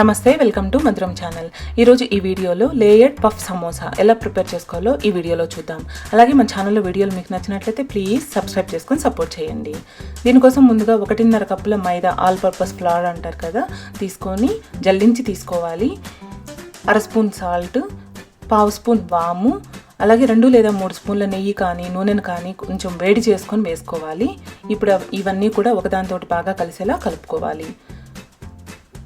నమస్తే, welcome to మధురం channel. ఈరోజు ఈ వీడియోలో లేయర్డ్ పఫ్ సమోసా ఎలా ప్రిపేర్ చేసుకోవాలో ఈ వీడియోలో చూద్దాం. అలాగే మన ఛానల్లో వీడియోలు మీకు నచ్చినట్లయితే ప్లీజ్ సబ్స్క్రైబ్ చేసుకొని సపోర్ట్ చేయండి. దీనికోసం ముందుగా 1.5 కప్పుల మైదా, ఆల్ పర్పస్ ఫ్లవర్ అంటారు కదా, తీసుకొని జల్లించి తీసుకోవాలి. 1/2 స్పూన్ సాల్ట్, 1/2 స్పూన్ వాము, అలాగే 2 లేదా 3 స్పూన్ల నెయ్యి కానీ నూనెను కానీ కొంచెం వేడి చేసుకొని వేసుకోవాలి. ఇప్పుడు ఇవన్నీ కూడా ఒకదానితోటి బాగా కలిసేలా కలుపుకోవాలి.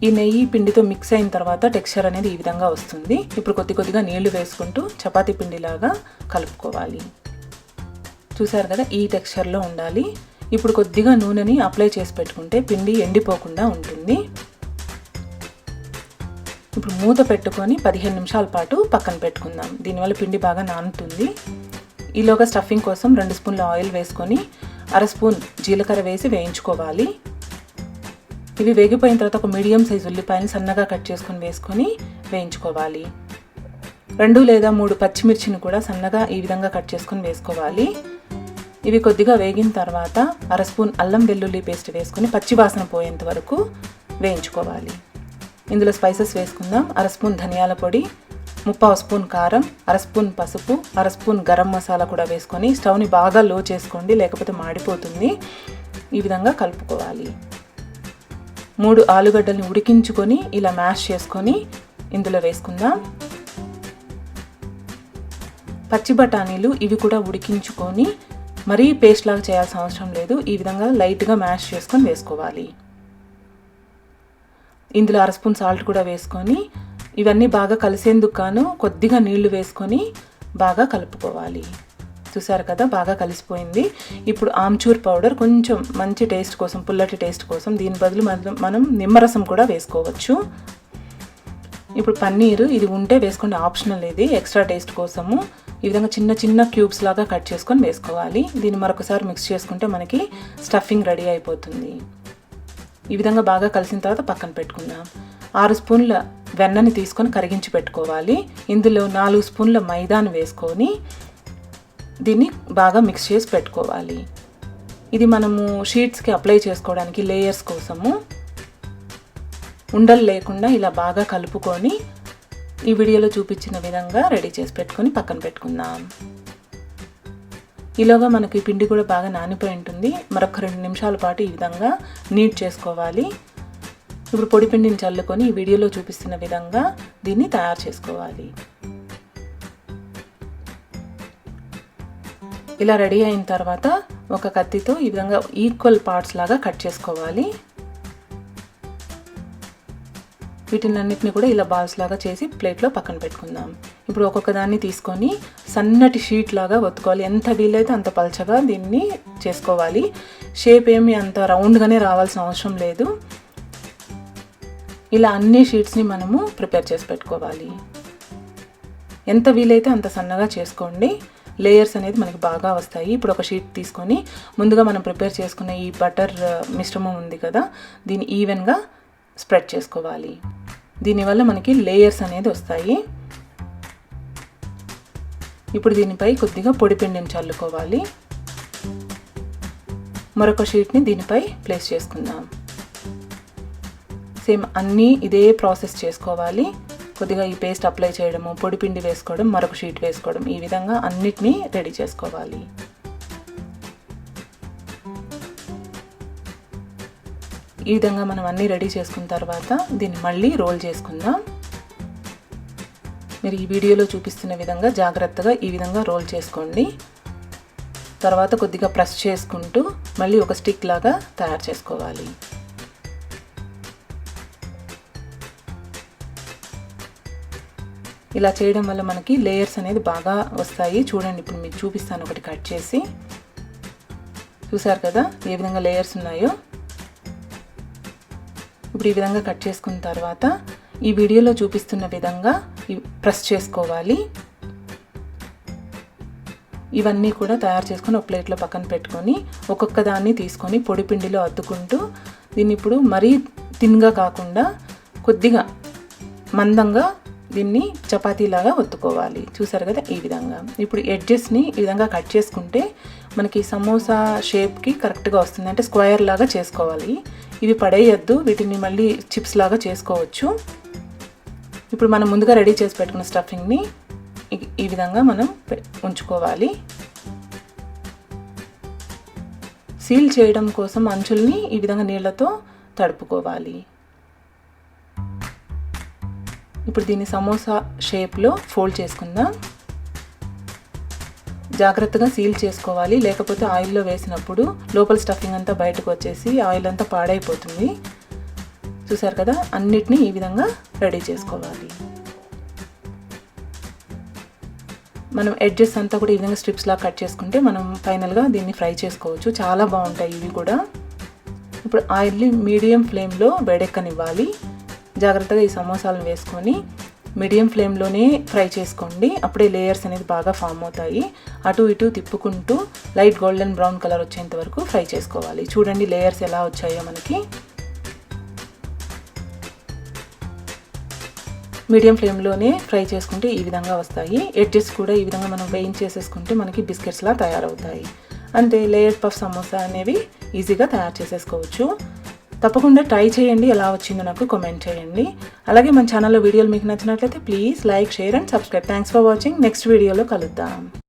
ఈ నెయ్యి పిండితో మిక్స్ అయిన తర్వాత టెక్స్చర్ అనేది ఈ విధంగా వస్తుంది. ఇప్పుడు కొద్దిగా నీళ్లు వేసుకుంటూ చపాతీ పిండిలాగా కలుపుకోవాలి. చూసారు కదా, ఈ టెక్స్చర్లో ఉండాలి. ఇప్పుడు కొద్దిగా నూనెని అప్లై చేసి పెట్టుకుంటే పిండి ఎండిపోకుండా ఉంటుంది. ఇప్పుడు మూత పెట్టుకొని 15 నిమిషాల పాటు పక్కన పెట్టుకుందాం. దీనివల్ల పిండి బాగా నానుతుంది. ఈలోగా స్టఫింగ్ కోసం 2 స్పూన్ల ఆయిల్ వేసుకొని 1/2 స్పూన్ జీలకర్ర వేసి వేయించుకోవాలి. ఇవి వేగిపోయిన తర్వాత ఒక మీడియం సైజు ఉల్లిపాయని సన్నగా కట్ చేసుకొని వేసుకొని వేయించుకోవాలి. 2 లేదా 3 పచ్చిమిర్చిని కూడా సన్నగా ఈ విధంగా కట్ చేసుకొని వేసుకోవాలి. ఇవి కొద్దిగా వేగిన తర్వాత 1/2 స్పూన్ అల్లం వెల్లుల్లి పేస్ట్ వేసుకొని పచ్చివాసన పోయేంత వరకు వేయించుకోవాలి. ఇందులో స్పైసెస్ వేసుకుందాం. 1/2 స్పూన్ ధనియాల పొడి, 1/2 స్పూన్ కారం, 1/2 స్పూన్ పసుపు, 1/2 స్పూన్ గరం మసాలా కూడా వేసుకొని స్టవ్ని బాగా లో చేసుకోండి, లేకపోతే మాడిపోతుంది. ఈ విధంగా కలుపుకోవాలి. 3 ఆలుగడ్డల్ని ఉడికించుకొని ఇలా మ్యాష్ చేసుకొని ఇందులో వేసుకుందాం. పచ్చి బఠానీలు ఇవి కూడా ఉడికించుకొని మరీ పేస్ట్ లాగా చేయాల్సిన అవసరం లేదు. ఈ విధంగా లైట్గా మ్యాష్ చేసుకొని వేసుకోవాలి. ఇందులో 1/2 స్పూన్ సాల్ట్ కూడా వేసుకొని ఇవన్నీ బాగా కలిసేందుకు గాను కొద్దిగా నీళ్లు వేసుకొని బాగా కలుపుకోవాలి. చూసారు కదా, బాగా కలిసిపోయింది. ఇప్పుడు ఆమ్చూర్ పౌడర్ కొంచెం మంచి టేస్ట్ కోసం, పుల్లటి టేస్ట్ కోసం, దీని బదులు మనం నిమ్మరసం కూడా వేసుకోవచ్చు. ఇప్పుడు పన్నీరు ఇది ఉంటే వేసుకోండి, ఆప్షనల్, ఇది ఎక్స్ట్రా టేస్ట్ కోసము. ఈ విధంగా చిన్న చిన్న క్యూబ్స్ లాగా కట్ చేసుకొని వేసుకోవాలి. దీన్ని మరొకసారి మిక్స్ చేసుకుంటే మనకి స్టఫింగ్ రెడీ అయిపోతుంది. ఈ విధంగా బాగా కలిసిన తర్వాత పక్కన పెట్టుకుందాం. 6 స్పూన్ల వెన్నని తీసుకొని కరిగించి పెట్టుకోవాలి. ఇందులో 4 స్పూన్ల మైదాను వేసుకొని దీన్ని బాగా మిక్స్ చేసి పెట్టుకోవాలి. ఇది మనము షీట్స్కి అప్లై చేసుకోవడానికి లేయర్స్ కోసము. ఉండలు లేకుండా ఇలా బాగా కలుపుకొని ఈ వీడియోలో చూపించిన విధంగా రెడీ చేసి పెట్టుకొని పక్కన పెట్టుకుందాం. ఈలోగా మనకి పిండి కూడా బాగా నానిపోయి ఉంటుంది. మరొక 2 నిమిషాల పాటు ఈ విధంగా నీట్ చేసుకోవాలి. ఇప్పుడు పొడి పిండిని చల్లుకొని ఈ వీడియోలో చూపిస్తున్న విధంగా దీన్ని తయారు చేసుకోవాలి. ఇలా రెడీ అయిన తర్వాత ఒక కత్తితో ఈ విధంగా ఈక్వల్ పార్ట్స్ లాగా కట్ చేసుకోవాలి. వీటినన్నిటిని కూడా ఇలా బాల్స్ లాగా చేసి ప్లేట్లో పక్కన పెట్టుకుందాం. ఇప్పుడు ఒక్కొక్క దాన్ని తీసుకొని సన్నటి షీట్ లాగా ఒత్తుకోవాలి. ఎంత వీలైతే అంత పల్చగా దీన్ని చేసుకోవాలి. షేప్ ఏమి అంత రౌండ్గానే రావాల్సిన అవసరం లేదు. ఇలా అన్ని షీట్స్ని మనము ప్రిపేర్ చేసి పెట్టుకోవాలి. ఎంత వీలైతే అంత సన్నగా చేసుకోండి. లేయర్స్ అనేది మనకి బాగా వస్తాయి. ఇప్పుడు ఒక షీట్ తీసుకొని ముందుగా మనం ప్రిపేర్ చేసుకున్న ఈ బటర్ మిశ్రమం ఉంది కదా, దీన్ని ఈవెన్గా స్ప్రెడ్ చేసుకోవాలి. దీనివల్ల మనకి లేయర్స్ అనేది వస్తాయి. ఇప్పుడు దీనిపై కొద్దిగా పొడి పిండిని చల్లుకోవాలి. మరొక షీట్ని దీనిపై ప్లేస్ చేసుకుందాం. సేమ్ అన్నీ ఇదే ప్రాసెస్ చేసుకోవాలి. కొద్దిగా ఈ పేస్ట్ అప్లై చేయడము, పొడి పిండి వేసుకోవడం, మరొక షీట్ వేసుకోవడం, ఈ విధంగా అన్నిటినీ రెడీ చేసుకోవాలి. ఈ విధంగా మనం అన్నీ రెడీ చేసుకున్న తర్వాత దీన్ని మళ్ళీ రోల్ చేసుకుందాం. మీరు ఈ వీడియోలో చూపిస్తున్న విధంగా జాగ్రత్తగా ఈ విధంగా రోల్ చేసుకోండి. తర్వాత కొద్దిగా ప్రెస్ చేసుకుంటూ మళ్ళీ ఒక స్టిక్ లాగా తయారు చేసుకోవాలి. ఇలా చేయడం వల్ల మనకి లేయర్స్ అనేది బాగా వస్తాయి. చూడండి, ఇప్పుడు మీకు చూపిస్తాను ఒకటి కట్ చేసి. చూసారు కదా ఏ విధంగా లేయర్స్ ఉన్నాయో. ఇప్పుడు ఈ విధంగా కట్ చేసుకున్న తర్వాత ఈ వీడియోలో చూపిస్తున్న విధంగా ప్రెస్ చేసుకోవాలి. ఇవన్నీ కూడా తయారు చేసుకొని ఒక ప్లేట్లో పక్కన పెట్టుకొని ఒక్కొక్క దాన్ని తీసుకొని పొడి పిండిలో అద్దుకుంటూ దీన్ని ఇప్పుడు మరీ థిన్గా కాకుండా కొద్దిగా మందంగా దీన్ని చపాతీలాగా ఒత్తుకోవాలి. చూసారు కదా ఈ విధంగా. ఇప్పుడు ఎడ్జెస్ని ఈ విధంగా కట్ చేసుకుంటే మనకి సమోసా షేప్కి కరెక్ట్గా వస్తుంది. అంటే స్క్వేర్ లాగా చేసుకోవాలి. ఇవి పడేయద్దు, వీటిని మళ్ళీ చిప్స్ లాగా చేసుకోవచ్చు. ఇప్పుడు మనం ముందుగా రెడీ చేసి పెట్టుకున్న స్టఫింగ్ని ఈ విధంగా మనం ఉంచుకోవాలి. సీల్ చేయడం కోసం అంచుల్ని ఈ విధంగా నీళ్ళతో తడుపుకోవాలి. ఇప్పుడు దీన్ని సమోసా షేప్లో ఫోల్డ్ చేసుకుందాం. జాగ్రత్తగా సీల్ చేసుకోవాలి, లేకపోతే ఆయిల్లో వేసినప్పుడు లోపల స్టఫింగ్ అంతా బయటకు వచ్చేసి ఆయిల్ అంతా పాడైపోతుంది. చూసారు కదా, అన్నిటినీ ఈ విధంగా రెడీ చేసుకోవాలి. మనం ఎడ్జెస్ అంతా కూడా ఈ విధంగా స్ట్రిప్స్లా కట్ చేసుకుంటే మనం ఫైనల్గా దీన్ని ఫ్రై చేసుకోవచ్చు. చాలా బాగుంటాయి ఇవి కూడా. ఇప్పుడు ఆయిల్ని మీడియం ఫ్లేమ్లో వేడెక్కనివ్వాలి. జాగ్రత్తగా ఈ సమోసాలను వేసుకొని మీడియం ఫ్లేమ్లోనే ఫ్రై చేసుకోండి. అప్పుడే లేయర్స్ అనేది బాగా ఫామ్ అవుతాయి. అటు ఇటు తిప్పుకుంటూ లైట్ గోల్డెన్ బ్రౌన్ కలర్ వచ్చేంత వరకు ఫ్రై చేసుకోవాలి. చూడండి లేయర్స్ ఎలా వచ్చాయో మనకి. మీడియం ఫ్లేమ్లోనే ఫ్రై చేసుకుంటే ఈ విధంగా వస్తాయి. ఎడ్జెస్ కూడా ఈ విధంగా మనం వేయించేసేసుకుంటే మనకి బిస్కెట్స్లా తయారవుతాయి. అంతే, లేయర్ పఫ్ సమోసా అనేవి ఈజీగా తయారు చేసేసుకోవచ్చు. తప్పకుండా ట్రై చేయండి, ఎలా వచ్చిందో నాకు కామెంట్ చేయండి. అలాగే మన ఛానల్లో వీడియోలు మీకు నచ్చినట్లయితే please like, share and subscribe. Thanks for watching. Next వీడియోలో కలుద్దాం.